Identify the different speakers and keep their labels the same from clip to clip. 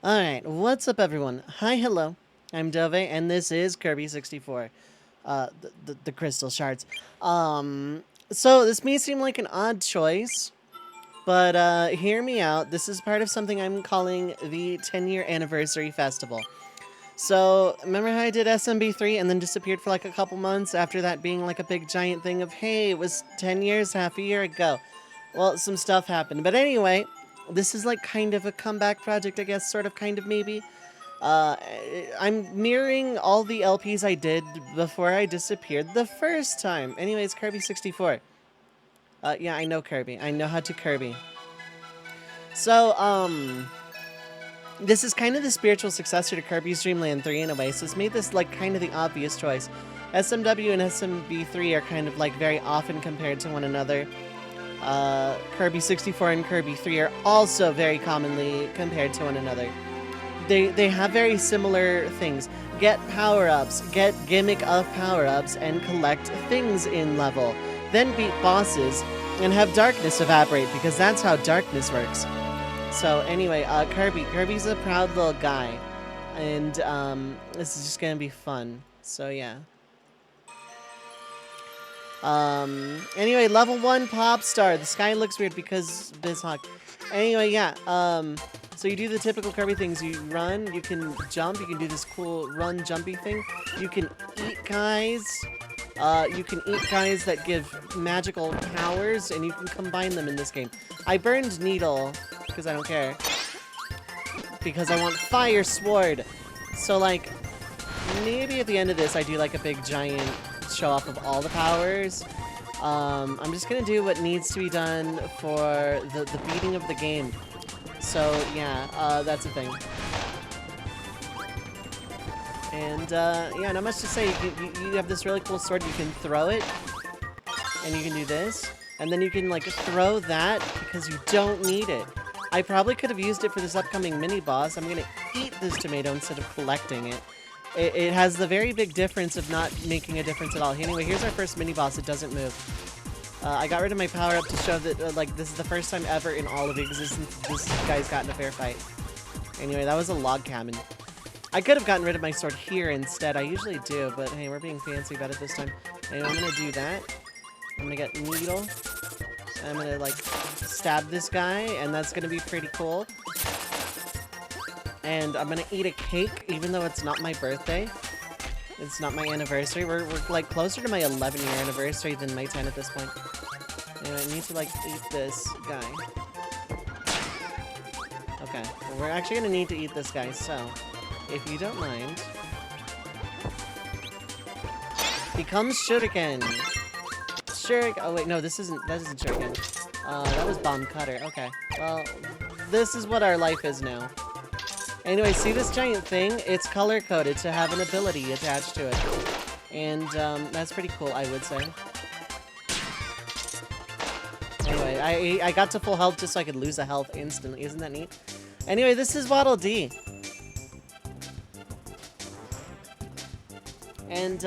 Speaker 1: Alright, what's up everyone? Hi, hello. I'm Dove, and this is Kirby 64. The crystal shards. So this may seem like an odd choice, but hear me out. This is part of something I'm calling the 10-year anniversary festival. So, remember how I did SMB3 and then disappeared for like a couple months after that being like a big giant thing of, hey, it was 10 years, half a year ago. Well, some stuff happened. But anyway, this is like kind of a comeback project, I guess, sort of, kind of, maybe. Uh, I'm mirroring all the LPs I did before I disappeared the first time. Anyways, Kirby 64. Yeah, I know Kirby. I know how to Kirby. So, this is kind of the spiritual successor to Kirby's Dream Land 3 in a way, so it's made this like kind of the obvious choice. SMW and SMB3 are kind of like very often compared to one another. Kirby 64 and Kirby 3 are also very commonly compared to one another. They have very similar things. Get power-ups, get gimmick of power-ups, and collect things in level. Then beat bosses, and have darkness evaporate, because that's how darkness works. So anyway, Kirby's a proud little guy, and this is just gonna be fun. So yeah. Anyway, level 1 pop star. The sky looks weird because BizHawk. Anyway, yeah. So you do the typical Kirby things. You run, you can jump, you can do this cool run jumpy thing. You can eat guys. You can eat guys that give magical powers, and you can combine them in this game. I burned Needle because I don't care. Because I want Fire Sword. So like, maybe at the end of this I do like a big giant show off of all the powers. I'm just gonna do what needs to be done for the beating of the game. So yeah, that's the thing. And yeah, not much to say. You have this really cool sword. You can throw it, and you can do this, and then you can like throw that because you don't need it. I probably could have used it for this upcoming mini boss. I'm gonna eat this tomato instead of collecting it. It has the very big difference of not making a difference at all. Anyway, here's our first mini boss. It doesn't move. I got rid of my power up to show that like this is the first time ever in all of existence this guy's gotten a fair fight. Anyway, that was a log cabin. I could have gotten rid of my sword here instead. I usually do, but hey, we're being fancy about it this time. Anyway, I'm gonna do that. I'm gonna get Needle. I'm gonna like stab this guy, and that's gonna be pretty cool. And I'm gonna eat a cake, even though it's not my birthday. It's not my anniversary. We're like closer to my 11-year anniversary than my 10 at this point. And I need to like eat this guy. Okay, well, we're actually gonna need to eat this guy, so if you don't mind. Becomes Shuriken. Shuriken. Oh wait, no, that isn't Shuriken. That was Bomb Cutter. Okay, well, this is what our life is now. Anyway, see this giant thing? It's color-coded to have an ability attached to it. And, that's pretty cool, I would say. Anyway, I got to full health just so I could lose a health instantly. Isn't that neat? Anyway, this is Waddle Dee. And,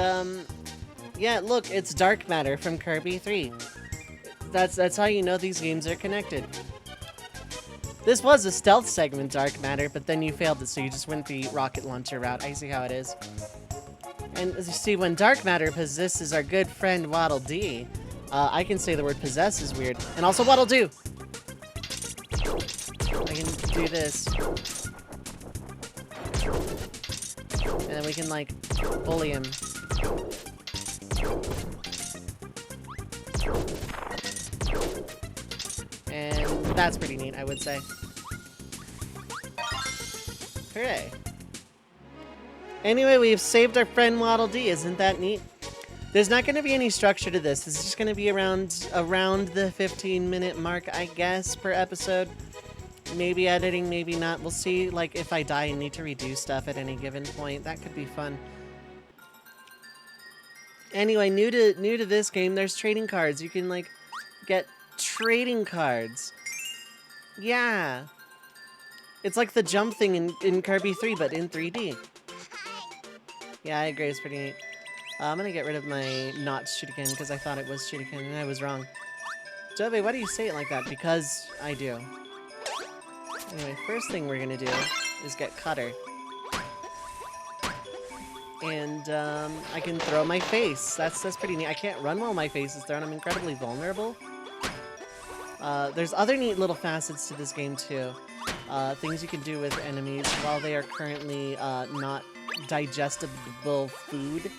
Speaker 1: yeah, look, it's Dark Matter from Kirby 3. That's how you know these games are connected. This was a stealth segment, Dark Matter, but then you failed it, so you just went the rocket launcher route. I see how it is. And as you see, when Dark Matter possesses our good friend Waddle Dee, I can say the word possess is weird. And also Waddle Doo! I can do this. And then we can, like, bully him. And that's pretty neat, I would say. Hooray. Anyway, we've saved our friend Waddle Dee. Isn't that neat? There's not going to be any structure to this. This is just going to be around the 15-minute mark, I guess, per episode. Maybe editing, maybe not. We'll see, like, if I die and need to redo stuff at any given point. That could be fun. Anyway, new to this game, there's trading cards. You can, like, get trading cards. Yeah. It's like the jump thing in Kirby 3, but in 3D. Yeah, I agree. It's pretty neat. I'm gonna get rid of my not Shuriken because I thought it was Shuriken and I was wrong. Dove, why do you say it like that? Because I do. Anyway, first thing we're gonna do is get Cutter. And I can throw my face. That's pretty neat. I can't run while my face is thrown. I'm incredibly vulnerable. There's other neat little facets to this game too. Things you can do with enemies while they are currently not digestible food.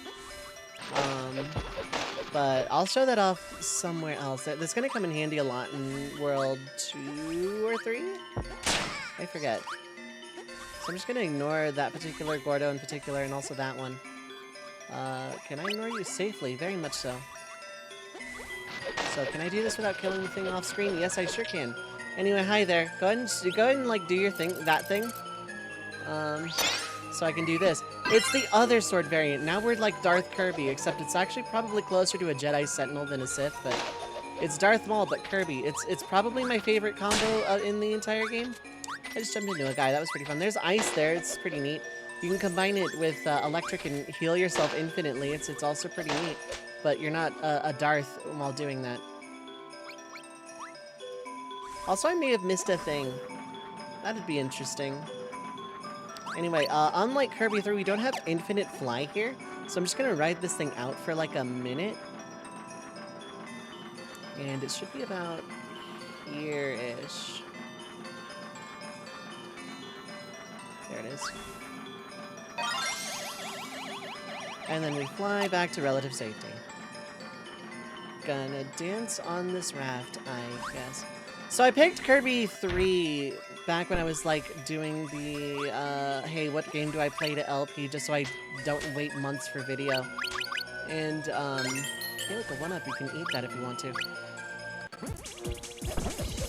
Speaker 1: But I'll show that off somewhere else. That's going to come in handy a lot in World 2 or 3? I forget. So I'm just going to ignore that particular Gordo in particular, and also that one. Can I ignore you safely? Very much so. So can I do this without killing the thing off screen? Yes, I sure can. Anyway, hi there. Go ahead and like do your thing, that thing. So I can do this. It's the other sword variant. Now we're like Darth Kirby, except it's actually probably closer to a Jedi Sentinel than a Sith, but it's Darth Maul, but Kirby. It's probably my favorite combo in the entire game. I just jumped into a guy. That was pretty fun. There's ice there. It's pretty neat. You can combine it with electric and heal yourself infinitely. It's also pretty neat, but you're not a Darth while doing that. Also, I may have missed a thing. That'd be interesting. Anyway, unlike Kirby 3, we don't have infinite fly here, so I'm just gonna ride this thing out for like a minute. And it should be about here-ish. There it is. And then we fly back to relative safety. Gonna dance on this raft, I guess. So I picked Kirby 3 back when I was like doing the, hey, what game do I play to LP, just so I don't wait months for video. And, hey, with the 1-up, you can eat that if you want to.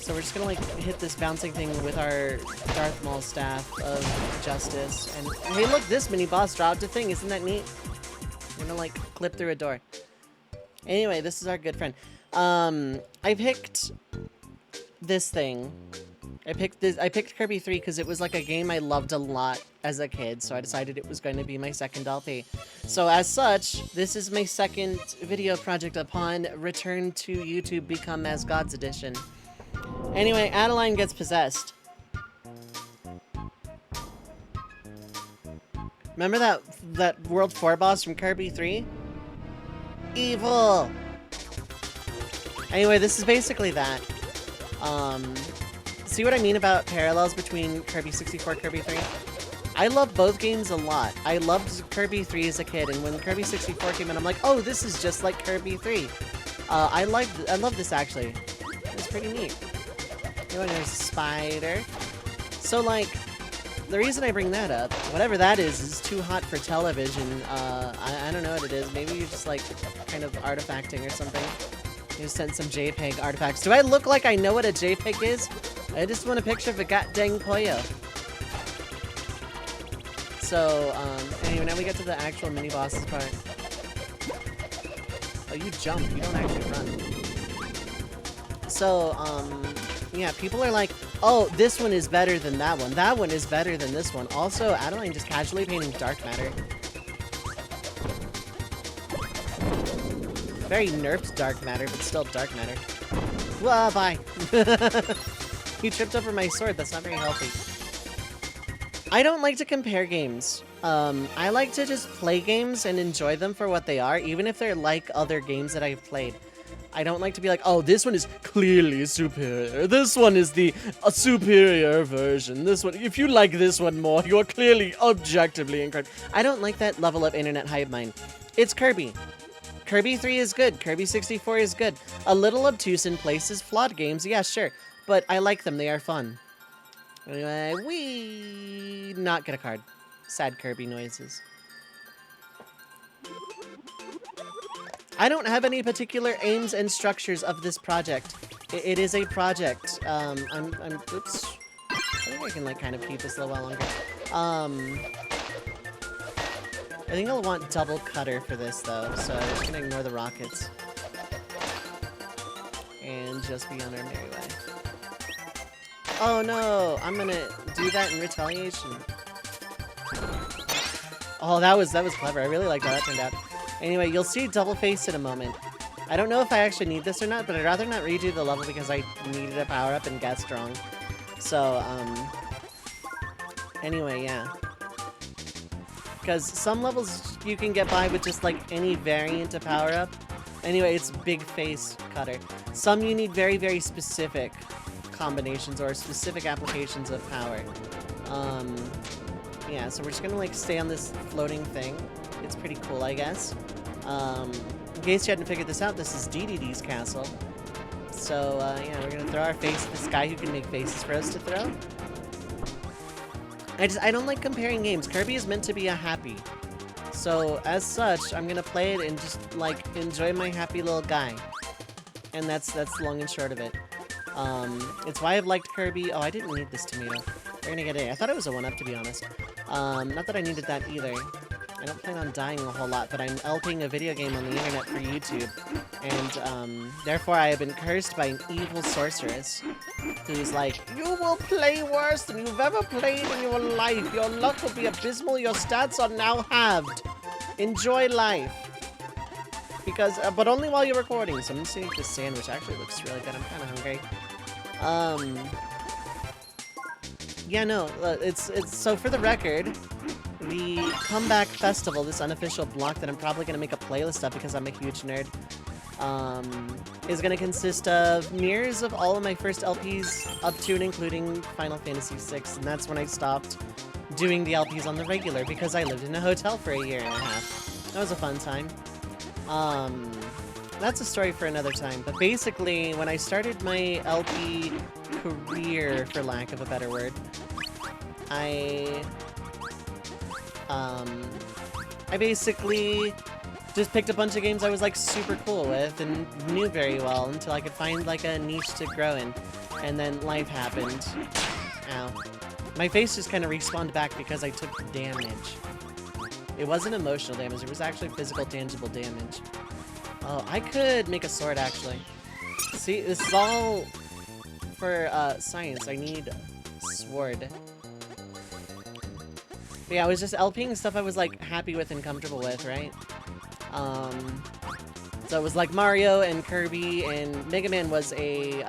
Speaker 1: So we're just gonna like hit this bouncing thing with our Darth Maul staff of justice. And hey, look, this mini boss dropped a thing. Isn't that neat? We're gonna like clip through a door. Anyway, this is our good friend. I picked this thing. I picked Kirby 3 because it was like a game I loved a lot as a kid, so I decided it was going to be my second LP. So as such, this is my second video project upon return to YouTube Become as Gods edition. Anyway, Adeline gets possessed. Remember that World 4 boss from Kirby 3? Evil! Anyway, this is basically that. See what I mean about parallels between Kirby 64 Kirby 3? I love both games a lot. I loved Kirby 3 as a kid, and when Kirby 64 came in, I'm like, oh, this is just like Kirby 3. I love this actually. It's pretty neat. Oh, and there's a spider. So like, the reason I bring that up, whatever that is too hot for television. I don't know what it is. Maybe you're just like kind of artifacting or something. You sent some JPEG artifacts. Do I look like I know what a JPEG is? I just want a picture of a god-dang Poyo. So, anyway, now we get to the actual mini-bosses part. Oh, you jump. You don't actually run. So, yeah, people are like, oh, this one is better than that one. That one is better than this one. Also, Adeline just casually painting dark matter. Very nerfed dark matter, but still dark matter. Well, bye. You tripped over my sword. That's not very healthy. I don't like to compare games. I like to just play games and enjoy them for what they are, even if they're like other games that I've played. I don't like to be like, oh, this one is clearly superior. This one is the superior version. This one, if you like this one more, you're clearly objectively incorrect. I don't like that level of internet hive mind. It's Kirby. Kirby 3 is good. Kirby 64 is good. A little obtuse in places, flawed games, yeah, sure. But I like them. They are fun. Anyway, we not get a card. Sad Kirby noises. I don't have any particular aims and structures of this project. It is a project. Oops. I think I can like kind of keep this a little while longer. I think I'll want double cutter for this though, so I'm just gonna ignore the rockets. And just be on our merry way. Oh no, I'm gonna do that in retaliation. Oh, that was clever. I really liked how that turned out. Anyway, you'll see double face in a moment. I don't know if I actually need this or not, but I'd rather not redo the level because I needed a power up and get strong. So, Anyway, yeah. Because some levels you can get by with just like any variant of power-up. Anyway, it's big face cutter. Some you need very, very specific combinations or specific applications of power. Yeah, so we're just gonna like stay on this floating thing. It's pretty cool, I guess. In case you hadn't figured this out, this is DDD's castle. So, yeah, we're gonna throw our face at this guy who can make faces for us to throw. I don't like comparing games. Kirby is meant to be a happy. So, as such, I'm gonna play it and just, like, enjoy my happy little guy. And that's long and short of it. It's why I've liked Kirby. Oh, I didn't need this tomato. We're gonna get it. I thought it was a 1-up, to be honest. Not that I needed that either. I don't plan on dying a whole lot, but I'm LPing a video game on the internet for YouTube. And, therefore I have been cursed by an evil sorceress who's like, you will play worse than you've ever played in your life. Your luck will be abysmal. Your stats are now halved. Enjoy life. Because, but only while you're recording. So I'm just gonna eat this sandwich. Actually, looks really good. I'm kind of hungry. Yeah, no, it's so for the record, the Comeback Festival, this unofficial block that I'm probably gonna make a playlist of because I'm a huge nerd, is gonna consist of mirrors of all of my first LPs up to and including Final Fantasy VI, and that's when I stopped doing the LPs on the regular because I lived in a hotel for a year and a half. That was a fun time. That's a story for another time, but basically, when I started my LP career, for lack of a better word, I basically just picked a bunch of games I was like super cool with and knew very well until I could find like a niche to grow in, and then life happened. Ow. My face just kind of respawned back because I took damage. It wasn't emotional damage, it was actually physical, tangible damage. Oh, I could make a sword, actually. See, this is all for science. I need sword. But yeah, I was just LPing stuff I was like happy with and comfortable with, right? So it was like Mario and Kirby, and Mega Man was a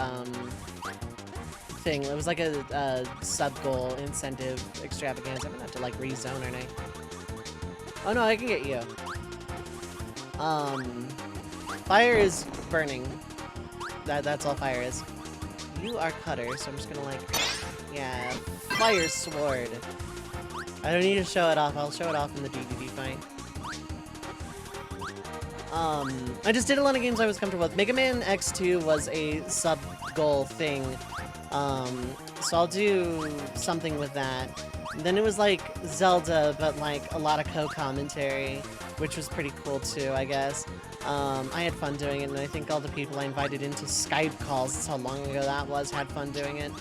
Speaker 1: thing. It was like a sub-goal incentive extravaganza. I'm gonna have to like rezone, aren't I? Oh no, I can get you. Fire is burning. That's all fire is. You are cutter, so I'm just gonna like, yeah, fire sword. I don't need to show it off. I'll show it off in the DDD fight. I just did a lot of games I was comfortable with. Mega Man X2 was a sub-goal thing. So I'll do something with that. And then it was like Zelda, but like a lot of co-commentary, which was pretty cool too, I guess. I had fun doing it, and I think all the people I invited into Skype calls, that's how long ago that was, had fun doing it.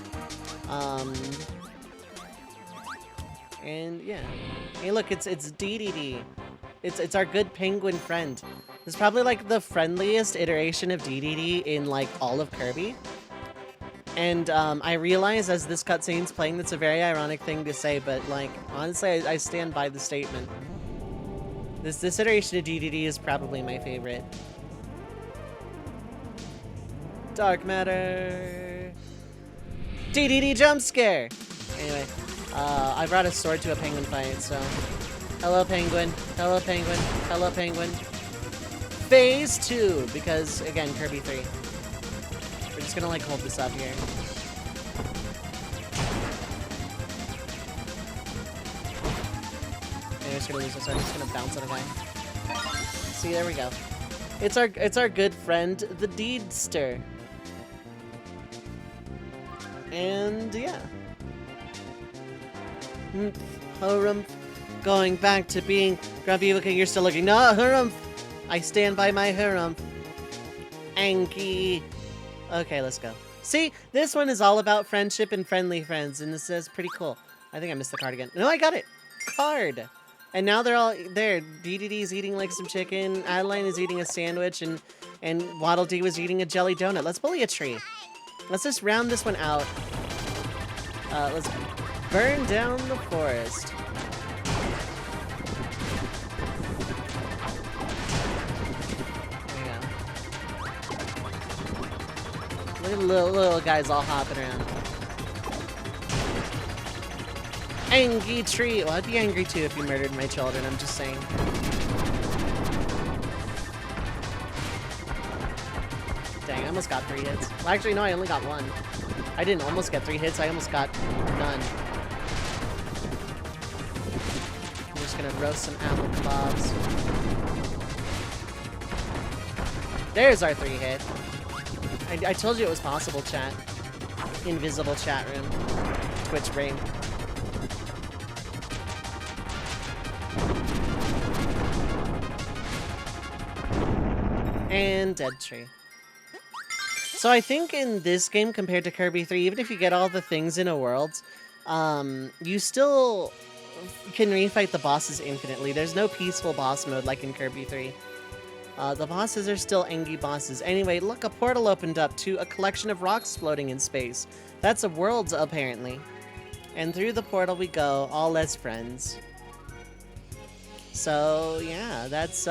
Speaker 1: And yeah. Hey look, it's DDD. It's our good penguin friend. It's probably like the friendliest iteration of DDD in like all of Kirby. And I realize as this cutscene's playing, that's a very ironic thing to say, but like, honestly, I stand by the statement. This iteration of DDD is probably my favorite. Dark matter. DDD jump scare. Anyway, I brought a sword to a penguin fight, so hello penguin, hello penguin, hello penguin. Phase 2, because again, Kirby 3. We're just gonna like hold this up here. I'm just gonna lose this. I'm just gonna bounce it away. See, there we go. It's our good friend, the Deedster. And yeah. Harumph, going back to being grumpy looking. You're still looking. No, Harumph. I stand by my Harumph. Anki. Okay, let's go. See, this one is all about friendship and friendly friends, and this is pretty cool. I think I missed the card again. No, I got it. Card. And now they're all there. DDD's eating like some chicken. Adeline is eating a sandwich, and Waddle Dee was eating a jelly donut. Let's bully a tree. Let's just round this one out. Let's burn down the forest. There you go. Look at the little guys all hopping around. Angry tree. Well, I'd be angry too if you murdered my children, I'm just saying. Dang, I almost got 3 hits. Well, actually, no, I only got 1. I didn't almost get 3 hits, I almost got none. I'm just gonna roast some apple kebabs. There's our 3 hit. I told you it was possible, chat. Invisible chat room. Twitch brain. And dead tree. So I think in this game compared to Kirby 3, even if you get all the things in a world, you still can refight the bosses infinitely. There's no peaceful boss mode like in Kirby 3. The bosses are still angry bosses. Anyway, look, a portal opened up to a collection of rocks floating in space. That's a world, apparently. And through the portal we go, all as friends. So, yeah, that's,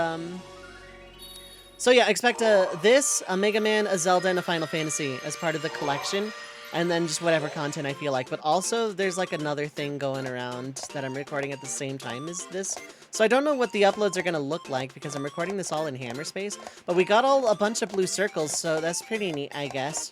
Speaker 1: So yeah, expect this, a Mega Man, a Zelda, and a Final Fantasy as part of the collection. And then just whatever content I feel like. But also, there's like another thing going around that I'm recording at the same time as this. So I don't know what the uploads are going to look like because I'm recording this all in Hammerspace. But we got a bunch of blue circles, so that's pretty neat, I guess.